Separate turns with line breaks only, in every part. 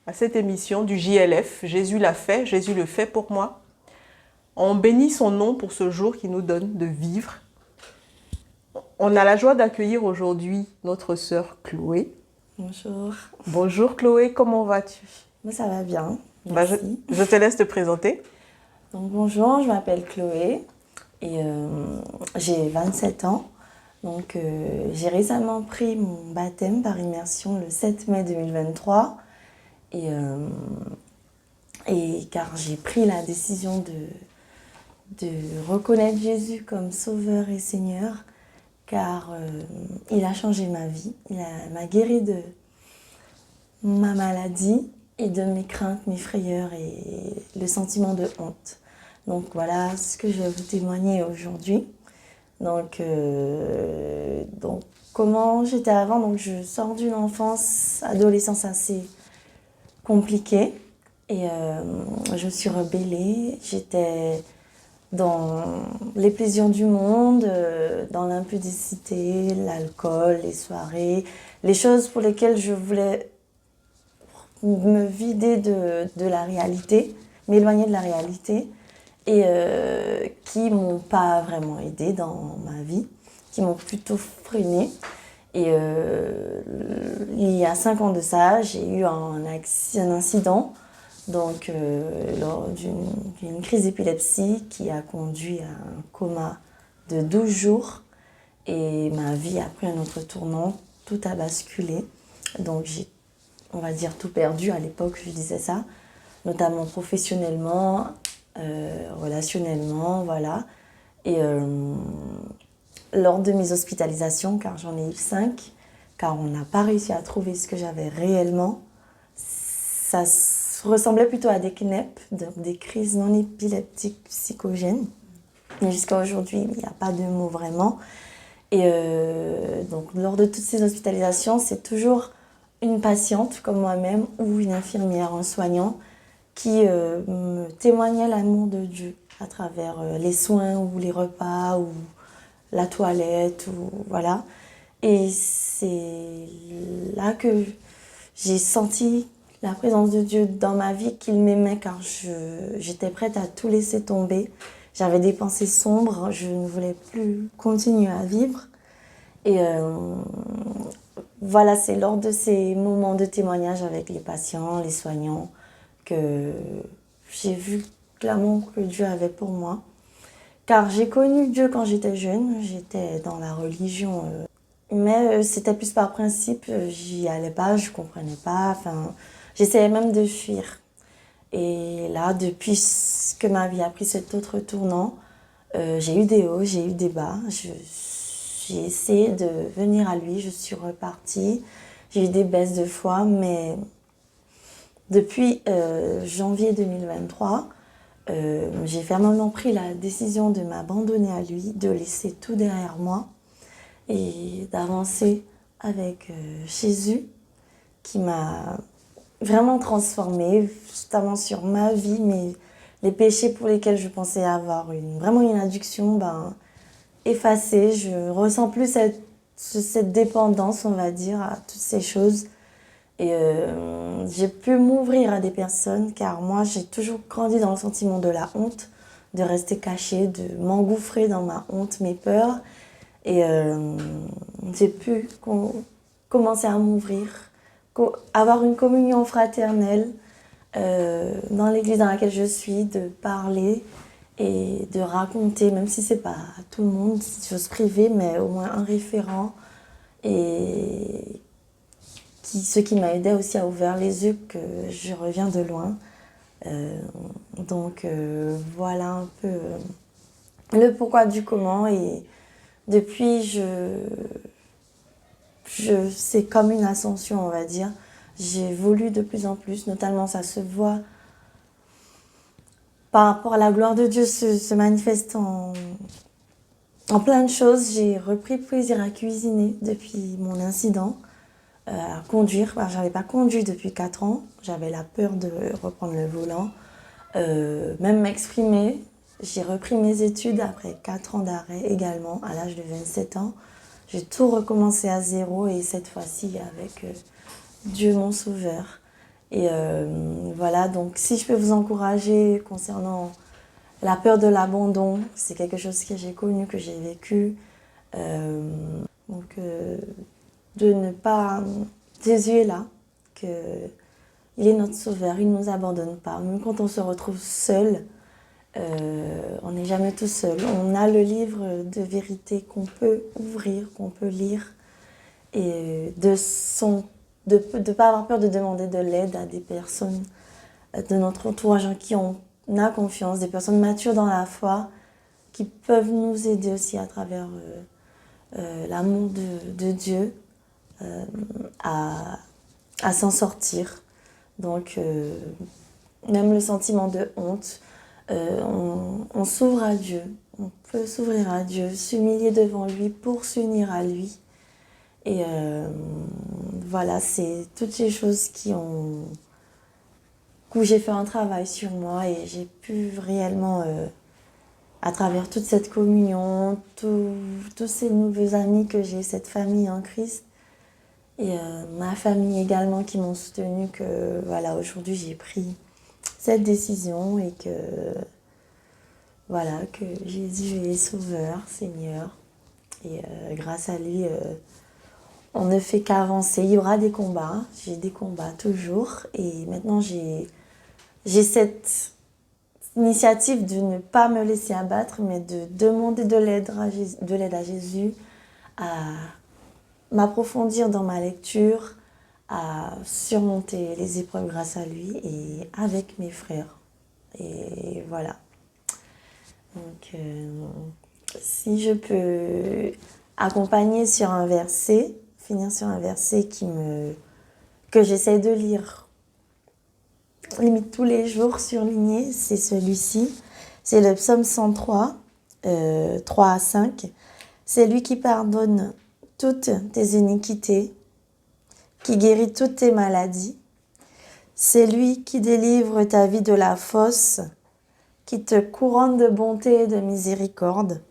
à cette émission du JLF. Jésus l'a fait, Jésus le fait pour moi. On bénit son nom pour ce jour qui nous donne de vivre. On a la joie d'accueillir aujourd'hui notre sœur Chloé.
Bonjour.
Bonjour Chloé, comment vas-tu?
Moi, ça va bien,
Bah,
merci.
je te laisse te présenter.
Donc, bonjour, je m'appelle Chloé et j'ai 27 ans. Donc, j'ai récemment pris mon baptême par immersion le 7 mai 2023 et car j'ai pris la décision de reconnaître Jésus comme Sauveur et Seigneur, car il a changé ma vie, m'a guéri de ma maladie et de mes craintes, mes frayeurs et le sentiment de honte. Donc voilà ce que je vais vous témoigner aujourd'hui. Donc comment j'étais avant, donc je sors d'une enfance, adolescence assez compliquée et je me suis rebellée. J'étais dans les plaisirs du monde, dans l'impudicité, l'alcool, les soirées, les choses pour lesquelles je voulais me vider de la réalité, m'éloigner de la réalité et qui m'ont pas vraiment aidée dans ma vie, qui m'ont plutôt freinée. Et il y a 5 ans de ça, j'ai eu un incident donc, lors d'une crise d'épilepsie qui a conduit à un coma de 12 jours et ma vie a pris un autre tournant, tout a basculé. Donc j'ai, on va dire, tout perdu à l'époque, je disais ça, notamment professionnellement, relationnellement, voilà. Et lors de mes hospitalisations, car j'en ai eu 5, car on n'a pas réussi à trouver ce que j'avais réellement, ça ressemblait plutôt à des CNEP, des crises non épileptiques psychogènes. Mais jusqu'à aujourd'hui, il n'y a pas de mot vraiment. Et donc, lors de toutes ces hospitalisations, c'est toujours une patiente comme moi-même ou une infirmière, un soignant qui me témoignait l'amour de Dieu à travers les soins ou les repas ou la toilette, ou voilà. Et c'est là que j'ai senti la présence de Dieu dans ma vie, qu'il m'aimait car j'étais prête à tout laisser tomber. J'avais des pensées sombres, je ne voulais plus continuer à vivre. Et voilà, c'est lors de ces moments de témoignage avec les patients, les soignants, que j'ai vu l'amour que Dieu avait pour moi. Car j'ai connu Dieu quand j'étais jeune, j'étais dans la religion, mais c'était plus par principe, j'y allais pas, je comprenais pas, enfin, j'essayais même de fuir. Et là, depuis que ma vie a pris cet autre tournant, j'ai eu des hauts, j'ai eu des bas, j'ai essayé de venir à lui, je suis repartie, j'ai eu des baisses de foi, mais depuis janvier 2023, j'ai fermement pris la décision de m'abandonner à lui, de laisser tout derrière moi et d'avancer avec Jésus qui m'a vraiment transformée, notamment sur ma vie, mais les péchés pour lesquels je pensais avoir vraiment une addiction, effacés. Je ressens plus cette dépendance, on va dire, à toutes ces choses. Et j'ai pu m'ouvrir à des personnes car moi j'ai toujours grandi dans le sentiment de la honte, de rester cachée, de m'engouffrer dans ma honte, mes peurs. Et j'ai pu commencer à m'ouvrir, avoir une communion fraternelle dans l'église dans laquelle je suis, de parler et de raconter, même si c'est pas à tout le monde, c'est des choses privées, mais au moins un référent. Et ce qui m'a aidé aussi à ouvrir les yeux que je reviens de loin. Donc voilà un peu le pourquoi du comment. Et depuis, c'est comme une ascension, on va dire. J'évolue de plus en plus, notamment ça se voit par rapport à la gloire de Dieu se manifeste en plein de choses. J'ai repris plaisir à cuisiner depuis mon incident. À conduire. Je n'avais pas conduit depuis 4 ans. J'avais la peur de reprendre le volant. Même m'exprimer. J'ai repris mes études après 4 ans d'arrêt également, à l'âge de 27 ans. J'ai tout recommencé à zéro et cette fois-ci avec Dieu mon sauveur. Et voilà, donc si je peux vous encourager concernant la peur de l'abandon, c'est quelque chose que j'ai connu, que j'ai vécu. Donc de ne pas... Jésus est là, qu'il est notre sauveur, il ne nous abandonne pas. Même quand on se retrouve seul, on n'est jamais tout seul. On a le livre de vérité qu'on peut ouvrir, qu'on peut lire. Et de ne pas avoir peur de demander de l'aide à des personnes de notre entourage en qui on a confiance, des personnes matures dans la foi qui peuvent nous aider aussi à travers l'amour de Dieu à s'en sortir. Donc, même le sentiment de honte, on s'ouvre à Dieu, on peut s'ouvrir à Dieu, s'humilier devant lui pour s'unir à lui. Et voilà, c'est toutes ces choses où j'ai fait un travail sur moi et j'ai pu réellement, à travers toute cette communion, tous ces nouveaux amis que j'ai, cette famille en Christ, et ma famille également qui m'ont soutenue, que voilà, aujourd'hui j'ai pris cette décision et que voilà, que Jésus est Sauveur, Seigneur, et grâce à lui, on ne fait qu'avancer. Il y aura des combats, j'ai des combats toujours, et maintenant j'ai cette initiative de ne pas me laisser abattre, mais de demander de l'aide à Jésus, à m'approfondir dans ma lecture, à surmonter les épreuves grâce à lui et avec mes frères. Et voilà. Donc, si je peux accompagner sur un verset, finir sur un verset que j'essaie de lire limite tous les jours surligné, c'est celui-ci. C'est le psaume 103, 3 à 5. C'est lui qui pardonne toutes tes iniquités, qui guérit toutes tes maladies. C'est lui qui délivre ta vie de la fosse, qui te couronne de bonté et de miséricorde.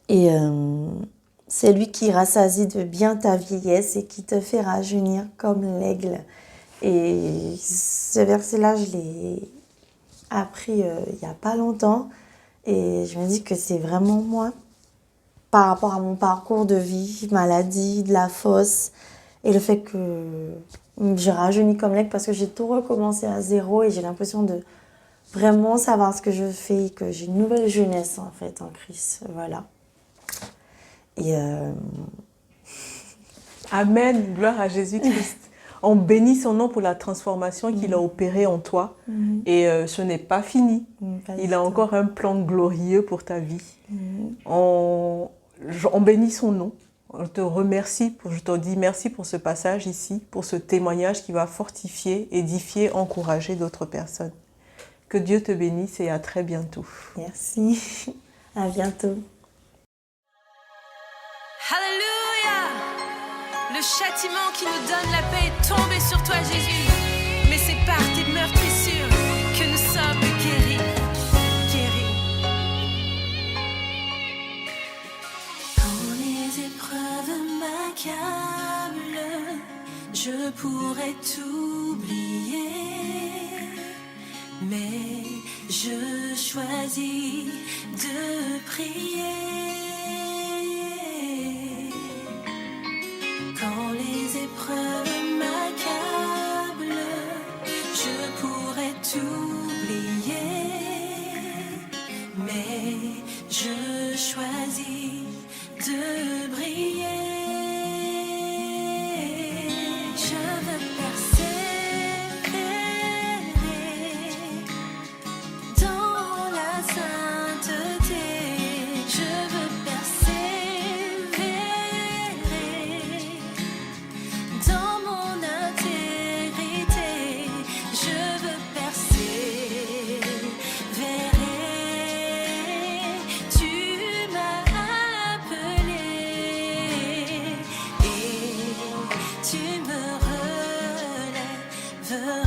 Et c'est lui qui rassasie de bien ta vieillesse et qui te fait rajeunir comme l'aigle. Et ce verset-là, je l'ai appris il n'y a pas longtemps. Et je me dis que c'est vraiment moi, par rapport à mon parcours de vie, maladie, de la fosse, et le fait que je rajeunis comme l'aigle parce que j'ai tout recommencé à zéro et j'ai l'impression de vraiment savoir ce que je fais et que j'ai une nouvelle jeunesse en fait en Christ. Voilà. Et
Amen, gloire à Jésus-Christ. On bénit son nom pour la transformation qu'il a opérée en toi. Et ce n'est pas fini. Il a encore un plan glorieux pour ta vie. On bénit son nom. Je te remercie, je te dis merci pour ce passage ici, pour ce témoignage qui va fortifier, édifier, encourager d'autres personnes. Que Dieu te bénisse et à très bientôt.
Merci. À bientôt.
Alléluia! Le châtiment qui nous donne la paix est tombé sur toi, Jésus. Mais c'est par tes meurtrissures que nous sommes guéris. Quand les épreuves m'accablent, je pourrais t'oublier. Mais je choisis de prier. Quand les épreuves m'accablent, je pourrais t'oublier, mais je choisis de briller. Je veux persévérer dans la sainteté. Je veux persévérer dans mon intégrité. Je veux persévérer. Tu m'as appelé et tu me relèveras.